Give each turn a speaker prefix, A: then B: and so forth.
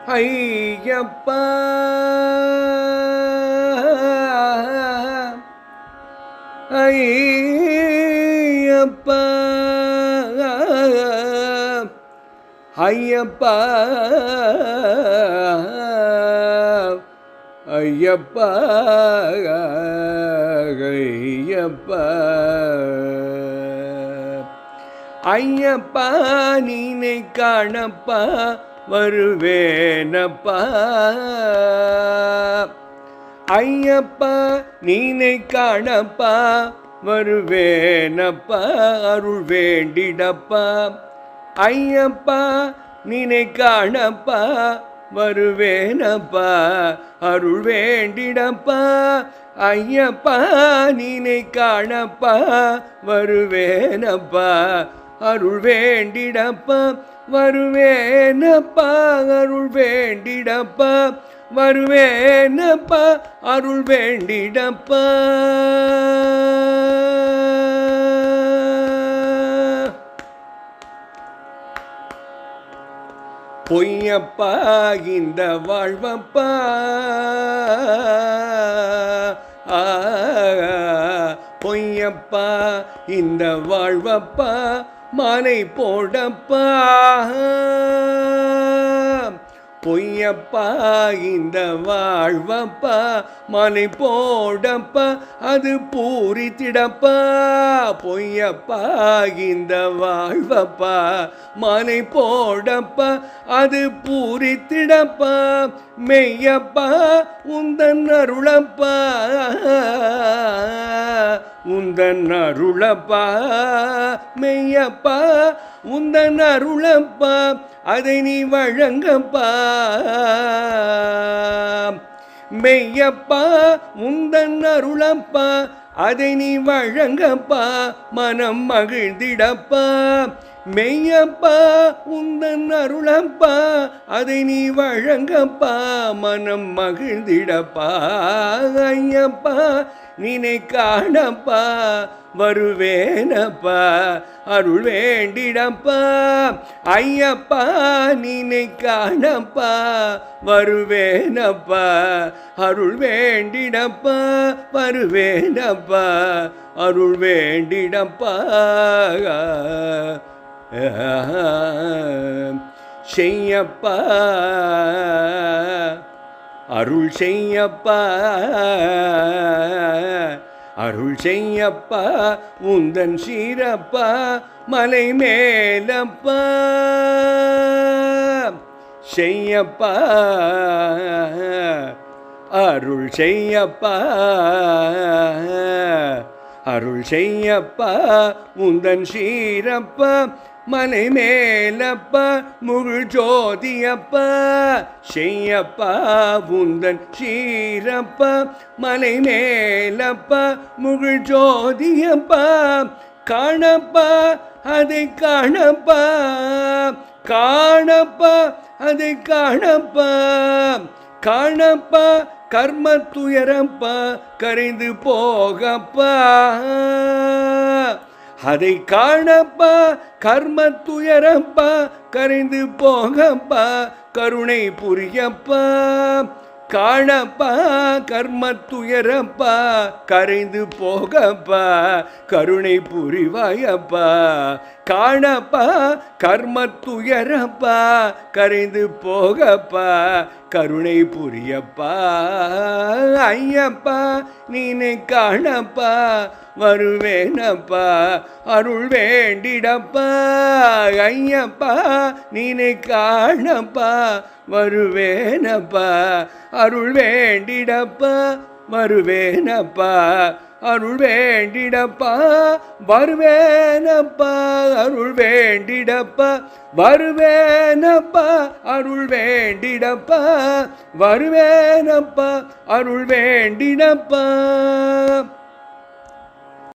A: ஐயப்பா ஐயப்பா ஐயப்பா ஐயப்பா ஐயப்பா ஐயப்பா நீனை காணப்பா வருவேனப்பா ஐயப்பா நீனை காணப்பா வருவேனப்பா அருள் வேண்டிடப்பா ஐயப்பா நீனை காணப்பா வருவேனப்பா அருள் வேண்டிடப்பா ஐயப்பா நீனை காணப்பா வருவேனப்பா அருள் வேண்டிடப்பா வருவேனப்பா அருள் வேண்டிடப்பா வருவேனப்பா அருள் வேண்டிடப்பா பொய்யப்பா இந்த வாழ்வப்பா பொய்யப்பா இந்த வாழ்வப்பா மாலை போடப்பா பொய்யப்பா இந்த வாழ்வப்பா மாலை போடப்பா அது பூரித்திடப்பா பொய்யப்பா இந்த வாழ்வப்பா மாலை போடப்பா அது பூரித்திடப்பா மெய்யப்பா உந்தன் அருளப்பா உந்தன் அருளப்பா மெய்யப்பா உந்தன் அருளப்பா அதை நீ வழங்கப்பா மெய்யப்பா உந்தன் அருளப்பா அதை நீ வழங்கப்பா மனம் மகிழ்ந்திடப்பா மெய்யப்பா உந்தன் அருளப்பா அதை நீ வழங்கப்பா மனம் மகிழ்ந்திடப்பா ஐயப்பா நீனை காணப்பா வருவேனப்பா அருள் வேண்டிடப்பா ஐயப்பா நீனை காணப்பா வருவேனப்பா அருள் வேண்டிடப்பா வருவேனப்பா அருள் வேண்டிடப்பா செய்யப்பா அருள் செய்யப்பா அருள் செய்யப்பா உந்தன் சீரப்பா மலை மேலப்பா செய்யப்பா அருள் செய்யப்பா அருள் செய்யப்பா உந்தன் சீரப்பா மலை மேலப்பா முழு ஜோதியப்பா செய்யப்பா உந்தன் சீரப்பா மலை மேலப்பா முழு ஜோதியப்பா காணப்பா அதை காணப்பா காணப்பா அதை காணப்பா காணப்பா கர்ம துயரப்பா கரைந்து போகப்பா அதை காணப்பா கர்ம துயரப்பா கரைந்து போகப்பா கருணை புரியப்பா காணப்பா கர்ம துயரப்பா கரைந்து போகப்பா கருணை புரிவாயப்பா காணப்பா கர்ம துயரப்பா கரைந்து போகப்பா கருணை புரியப்பா ஐயப்பா நீனை காணப்பா வருவேனப்பா அருள் வேண்டிடப்பா ஐயப்பா நீனை காணப்பா வருவேனப்பா அருள் வேண்டிடப்பா வருவேனப்பா அருள் வேண்டிடப்பா வருவேனப்பா அருள் வேண்டிடப்பா வருவேனப்பா அருள் வேண்டிடப்பா வருவேனப்பா அருள் வேண்டிடப்பா